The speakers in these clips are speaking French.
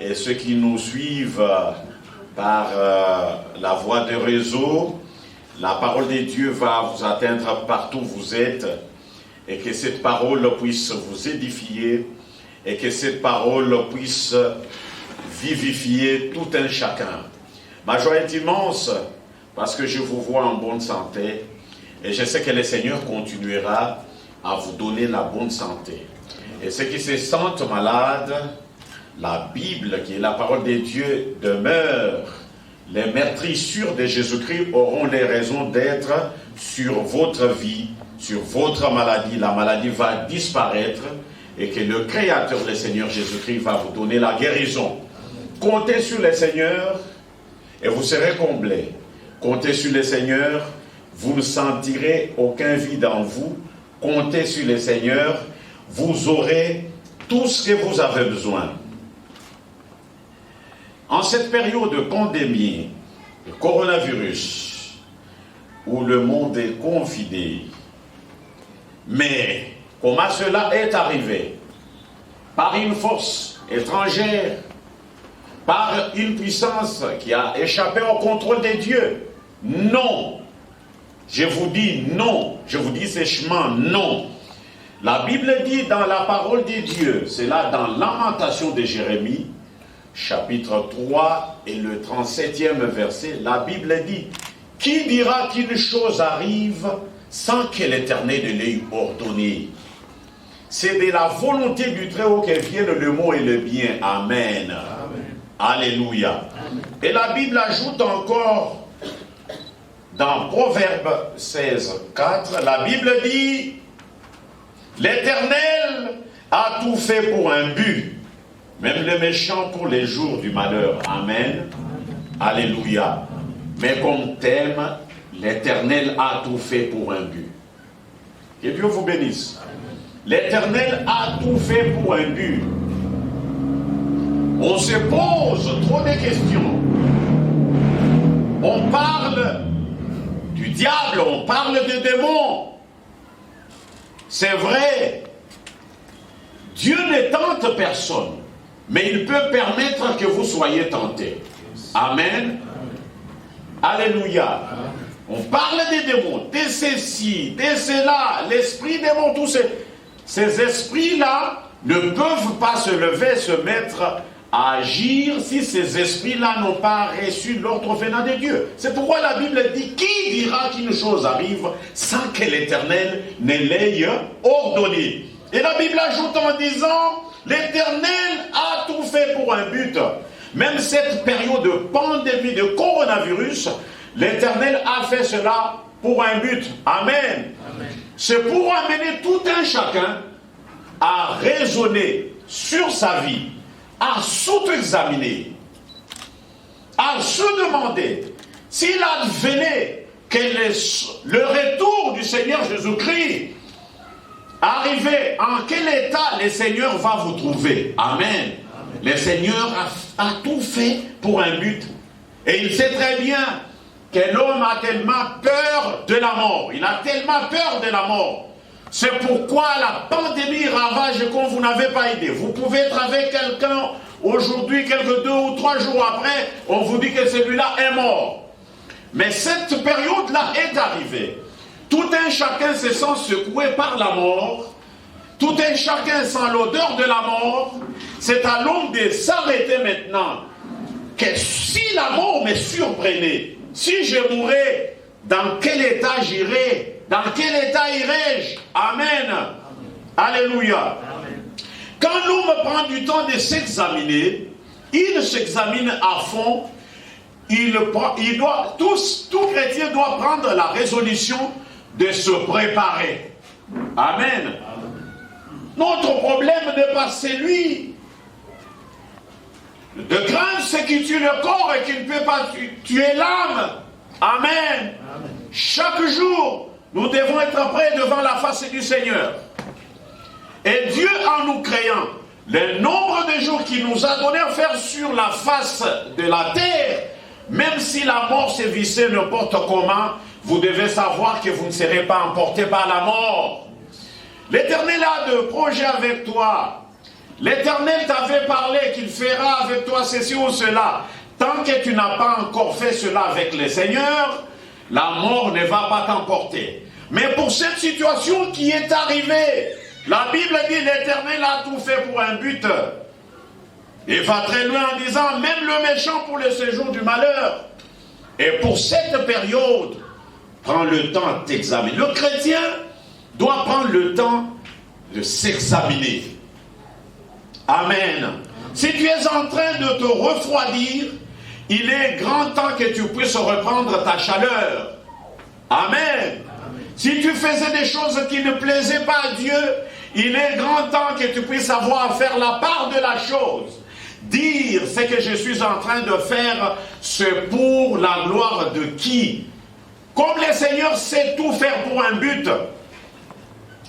et ceux qui nous suivent par la voie de réseau. La parole de Dieu va vous atteindre partout où vous êtes, et que cette parole puisse vous édifier, et que cette parole puisse vivifier tout un chacun. Ma joie est immense, parce que je vous vois en bonne santé, et je sais que le Seigneur continuera à vous donner la bonne santé. Et ceux qui se sentent malades, la Bible, qui est la parole de Dieu, demeure. Les meurtrissures de Jésus-Christ auront les raisons d'être sur votre vie, sur votre maladie. La maladie va disparaître et que le Créateur, le Seigneur Jésus-Christ, va vous donner la guérison. Comptez sur le Seigneur et vous serez comblés. Comptez sur le Seigneur, vous ne sentirez aucun vide en vous. Comptez sur le Seigneur, vous aurez tout ce que vous avez besoin. En cette période de pandémie, de coronavirus, où le monde est confiné, mais comment cela est arrivé? Par une force étrangère, par une puissance qui a échappé au contrôle de Dieu? Non. Je vous dis non. Je vous dis sèchement non. La Bible dit dans la parole de Dieu, c'est là dans Lamentation de Jérémie, chapitre 3 et le 37e verset, la Bible dit: qui dira qu'une chose arrive sans que l'Éternel ne l'ait ordonné? C'est de la volonté du Très-Haut que viennent le mot et le bien. Amen. Amen. Alléluia. Amen. Et la Bible ajoute encore dans Proverbe 16, 4, la Bible dit: l'Éternel a tout fait pour un but, même le méchant pour les jours du malheur. Amen. Alléluia. Mais comme thème, l'Éternel a tout fait pour un but. Que Dieu vous bénisse. L'Éternel a tout fait pour un but. On se pose trop de questions. On parle du diable, on parle des démons. C'est vrai. Dieu ne tente personne, mais il peut permettre que vous soyez tentés. Amen. Alléluia. On parle des démons, de ceci, de cela, l'esprit démon, tous ces esprits-là ne peuvent pas se lever, se mettre à agir si ces esprits-là n'ont pas reçu l'ordre venant de Dieu. C'est pourquoi la Bible dit: qui dira qu'une chose arrive sans que l'Éternel ne l'ait ordonné? Et la Bible ajoute en disant: l'Éternel a tout fait pour un but. Même cette période de pandémie de coronavirus, l'Éternel a fait cela pour un but. Amen. Amen. C'est pour amener tout un chacun à raisonner sur sa vie, à s'auto-examiner, à se demander s'il advenait que le retour du Seigneur Jésus-Christ arrivait, en quel état le Seigneur va vous trouver. Amen. Amen. Le Seigneur a tout fait pour un but. Et il sait très bien que l'homme a tellement peur de la mort. Il a tellement peur de la mort. C'est pourquoi la pandémie ravage comme vous n'avez pas idée. Vous pouvez être avec quelqu'un aujourd'hui, quelques 2 ou 3 jours après, on vous dit que celui-là est mort. Mais cette période-là est arrivée. Tout un chacun se sent secoué par la mort. Tout un chacun sent l'odeur de la mort. C'est à l'homme de s'arrêter maintenant. Que si la mort me surprenait, si je mourais, dans quel état j'irais? Dans quel état irai-je? Amen. Amen. Alléluia. Amen. Quand l'homme prend du temps de s'examiner, il s'examine à fond. Tout chrétien doit prendre la résolution de se préparer. Amen. Amen. Notre problème n'est pas celui de craindre ce qui tue le corps et qui ne peut pas tuer l'âme. Amen. Amen. Chaque jour, nous devons être prêts devant la face du Seigneur. Et Dieu, en nous créant, le nombre de jours qu'il nous a donné à faire sur la face de la terre, même si la mort sévissait n'importe comment, vous devez savoir que vous ne serez pas emportés par la mort. L'Éternel a de projets avec toi. L'Éternel t'avait parlé qu'il fera avec toi ceci ou cela. Tant que tu n'as pas encore fait cela avec le Seigneur, la mort ne va pas t'emporter. Mais pour cette situation qui est arrivée, la Bible dit l'Éternel a tout fait pour un but. Il va très loin en disant, même le méchant pour le séjour du malheur. Et pour cette période, prends le temps de t'examiner. Le chrétien doit prendre le temps de s'examiner. Amen. Si tu es en train de te refroidir, il est grand temps que tu puisses reprendre ta chaleur. Amen. Si tu faisais des choses qui ne plaisaient pas à Dieu, il est grand temps que tu puisses avoir à faire la part de la chose. Dire ce que je suis en train de faire, c'est pour la gloire de qui? Comme le Seigneur sait tout faire pour un but.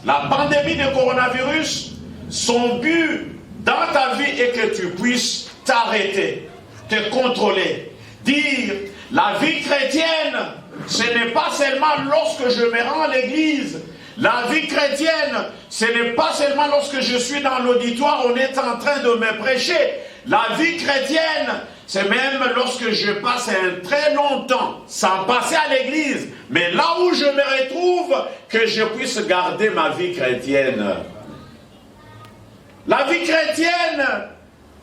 La pandémie de coronavirus, son but dans ta vie est que tu puisses t'arrêter, te contrôler. Dire, la vie chrétienne, ce n'est pas seulement lorsque je me rends à l'église. La vie chrétienne, ce n'est pas seulement lorsque je suis dans l'auditoire, on est en train de me prêcher. La vie chrétienne, c'est même lorsque je passe un très long temps sans passer à l'église. Mais là où je me retrouve, que je puisse garder ma vie chrétienne. La vie chrétienne,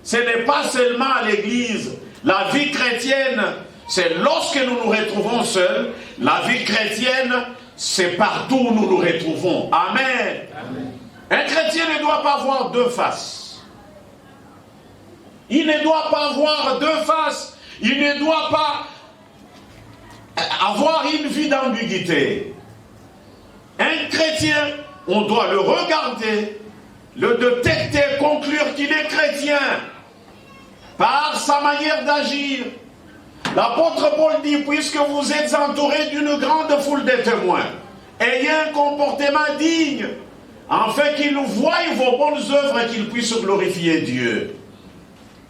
ce n'est pas seulement à l'église. La vie chrétienne, c'est lorsque nous nous retrouvons seuls. La vie chrétienne, c'est partout où nous nous retrouvons. Amen. Amen. Un chrétien ne doit pas avoir deux faces. Il ne doit pas avoir deux faces. Il ne doit pas avoir une vie d'ambiguïté. Un chrétien, on doit le regarder, le détecter, conclure qu'il est chrétien par sa manière d'agir. L'apôtre Paul dit, puisque vous êtes entourés d'une grande foule de témoins, ayez un comportement digne, afin qu'ils voient vos bonnes œuvres et qu'ils puissent glorifier Dieu.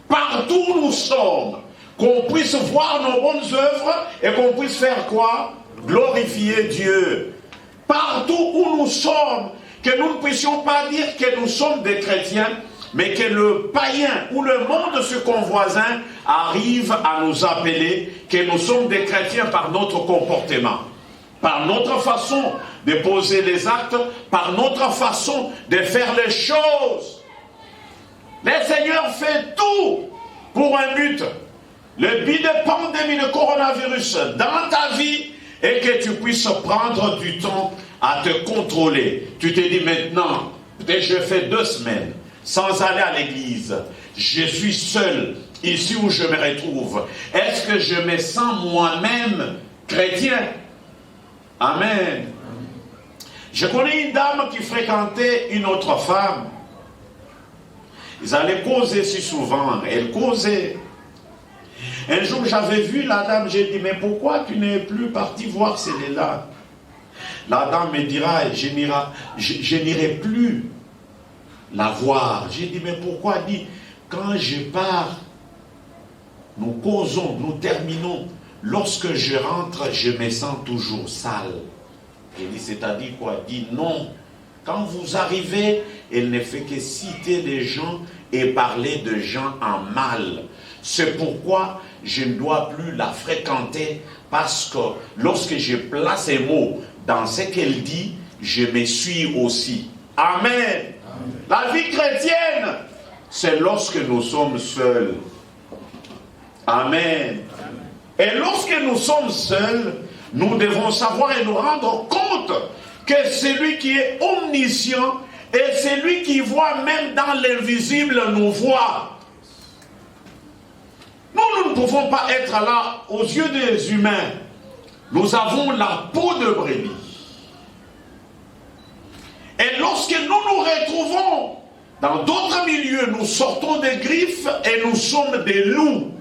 Partout où nous sommes, qu'on puisse voir nos bonnes œuvres et qu'on puisse faire quoi? Glorifier Dieu. Partout où nous sommes, que nous ne puissions pas dire que nous sommes des chrétiens, mais que le païen ou le monde circonvoisin arrive à nous appeler que nous sommes des chrétiens par notre comportement, par notre façon de poser les actes, par notre façon de faire les choses. Le Seigneur fait tout pour un but. Le but de pandémie de coronavirus dans ta vie est que tu puisses prendre du temps à te contrôler. Tu te dis maintenant, peut-être je fais 2 semaines sans aller à l'église. Je suis seul ici où je me retrouve. Est-ce que je me sens moi-même chrétien? Amen. Je connais une dame qui fréquentait une autre femme. Ils allaient causer si souvent. Elle causait. Un jour, j'avais vu la dame, j'ai dit, mais pourquoi tu n'es plus parti voir celle-là? La dame me dira, je n'irai plus la voir. J'ai dit, mais pourquoi? Elle dit, quand je pars, nous causons, nous terminons. Lorsque je rentre, je me sens toujours sale. J'ai dit, c'est-à-dire quoi? Elle dit, non. Quand vous arrivez, elle ne fait que citer des gens et parler de gens en mal. C'est pourquoi je ne dois plus la fréquenter, parce que lorsque je place un mot dans ce qu'elle dit, je me suis aussi. Amen. Amen. La vie chrétienne, c'est lorsque nous sommes seuls. Amen. Et lorsque nous sommes seuls, nous devons savoir et nous rendre compte que celui qui est omniscient et celui qui voit même dans l'invisible nous voit. Nous ne pouvons pas être là aux yeux des humains. Nous avons la peau de brebis. Et lorsque nous nous retrouvons dans d'autres milieux, nous sortons des griffes et nous sommes des loups.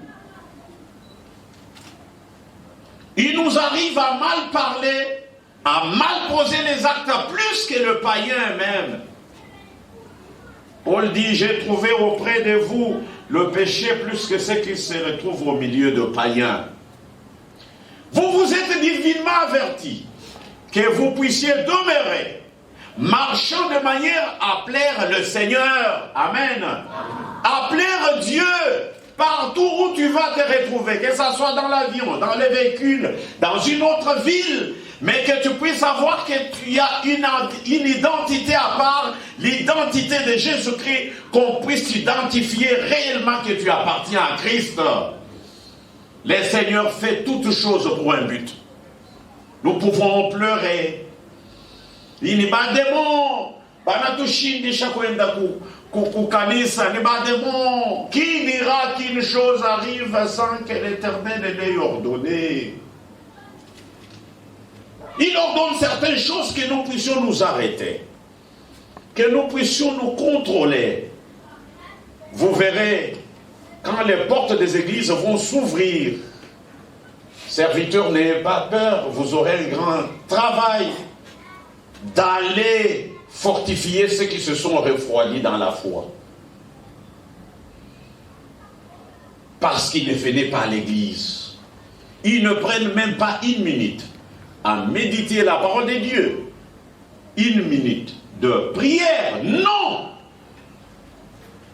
Il nous arrive à mal parler, à mal poser les actes plus que le païen même. Paul dit, j'ai trouvé auprès de vous le péché plus que ce qui se retrouve au milieu de païens. Vous vous êtes divinement avertis que vous puissiez demeurer, marchant de manière à plaire le Seigneur. Amen. À plaire Dieu. partout où tu vas te retrouver, que ce soit dans l'avion, dans les véhicules, dans une autre ville, mais que tu puisses savoir que tu as une identité à part, l'identité de Jésus-Christ, qu'on puisse t'identifier réellement que tu appartiens à Christ. Le Seigneur fait toutes choses pour un but. Nous pouvons pleurer. Il n'y a pas de démons. Qui dira qu'une chose arrive sans que l'Éternel l'ait ordonné? Il ordonne certaines choses que nous puissions nous arrêter, que nous puissions nous contrôler. Vous verrez, quand les portes des églises vont s'ouvrir, serviteurs, n'ayez pas peur, vous aurez un grand travail d'aller fortifier ceux qui se sont refroidis dans la foi. Parce qu'ils ne venaient pas à l'église. Ils ne prennent même pas une minute à méditer la parole de Dieu. Une minute de prière, non!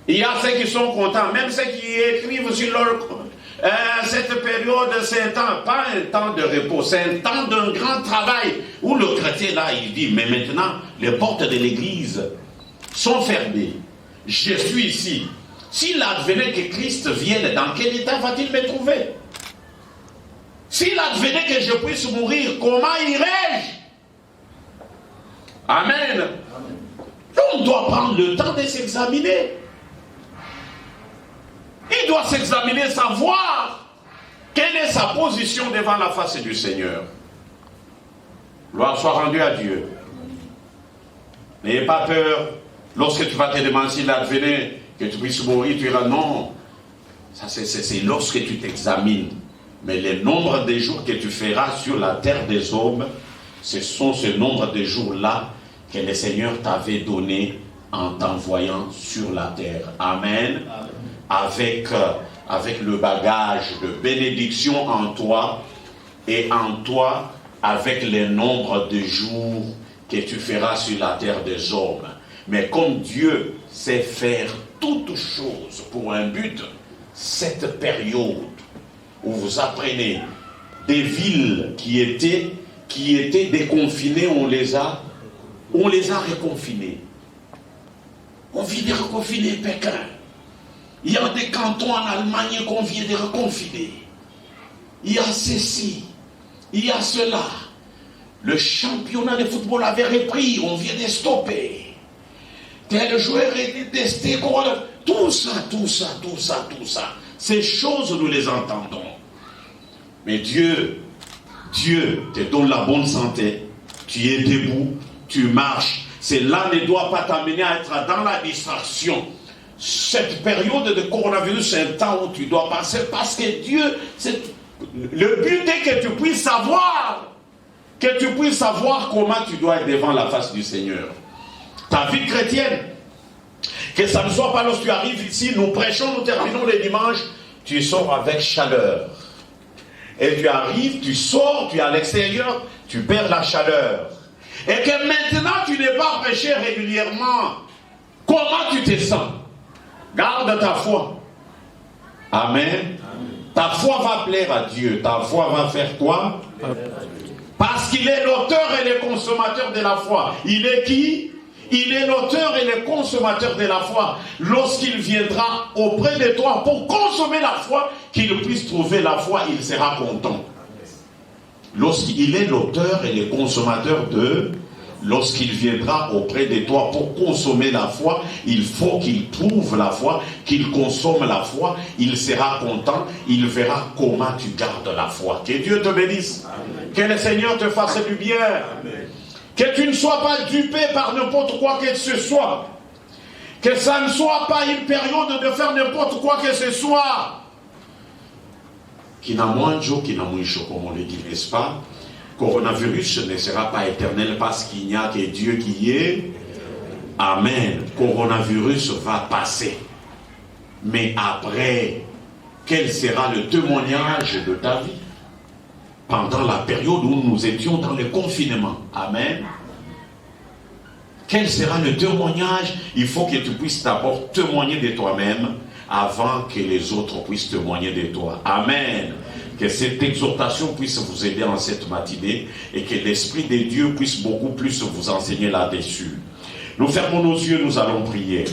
Il y a ceux qui sont contents, même ceux qui écrivent sur leur... cette période, c'est un temps, pas un temps de repos, c'est un temps d'un grand travail, où le chrétien là, il dit, mais maintenant, les portes de l'église sont fermées. Je suis ici. S'il advenait que Christ vienne, dans quel état va-t-il me trouver? S'il advenait que je puisse mourir, comment irais-je? Amen. On doit prendre le temps de s'examiner. Il doit s'examiner, savoir quelle est sa position devant la face du Seigneur. Gloire soit rendue à Dieu. N'ayez pas peur. Lorsque tu vas te demander s'il advenait que tu puisses mourir, tu diras non. Ça, c'est lorsque tu t'examines. Mais le nombre de jours que tu feras sur la terre des hommes, ce sont ce nombre de jours-là que le Seigneur t'avait donné en t'envoyant sur la terre. Amen. Avec le bagage de bénédiction en toi, et en toi avec le nombre de jours que tu feras sur la terre des hommes. Mais comme Dieu sait faire toutes choses pour un but, cette période où vous apprenez des villes qui étaient déconfinées, on les a reconfinées. On vient de reconfiner Pékin. Il y a des cantons en Allemagne qu'on vient de reconfiner. Il y a ceci, il y a cela. Le championnat de football avait repris, on vient de stopper. Tel joueur était testé, tout ça. Ces choses, nous les entendons. Mais Dieu te donne la bonne santé. Tu es debout, tu marches. Cela ne doit pas t'amener à être dans la distraction. Cette période de coronavirus, c'est un temps où tu dois passer, parce que Dieu, le but est que tu puisses savoir comment tu dois être devant la face du Seigneur. Ta vie chrétienne, que ça ne soit pas lorsque tu arrives ici, nous prêchons, nous terminons les dimanches, tu sors avec chaleur. Et tu arrives, tu sors, tu es à l'extérieur, tu perds la chaleur. Et que maintenant tu n'es pas prêché régulièrement. Comment tu te sens? Garde ta foi. Amen. Amen. Ta foi va plaire à Dieu. Ta foi va faire quoi? Parce qu'il est l'auteur et le consommateur de la foi. Il est qui? Il est l'auteur et le consommateur de la foi. Lorsqu'il viendra auprès de toi pour consommer la foi, qu'il puisse trouver la foi, il sera content. Lorsqu'il est l'auteur et le consommateur de... Lorsqu'il viendra auprès de toi pour consommer la foi, il faut qu'il trouve la foi, qu'il consomme la foi, il sera content, il verra comment tu gardes la foi. Que Dieu te bénisse. Amen. Que le Seigneur te fasse du bien. Amen. Que tu ne sois pas dupé par n'importe quoi que ce soit. Que ça ne soit pas une période de faire n'importe quoi que ce soit. Qui n'a moins de jour, qui n'a moins de jour, comme on le dit, n'est-ce pas? Coronavirus ne sera pas éternel parce qu'il n'y a que Dieu qui est. Amen. Coronavirus va passer. Mais après, quel sera le témoignage de ta vie? Pendant la période où nous étions dans le confinement. Amen. Quel sera le témoignage? Il faut que tu puisses d'abord témoigner de toi-même avant que les autres puissent témoigner de toi. Amen. Que cette exhortation puisse vous aider en cette matinée et que l'Esprit de Dieu puisse beaucoup plus vous enseigner là-dessus. Nous fermons nos yeux, nous allons prier.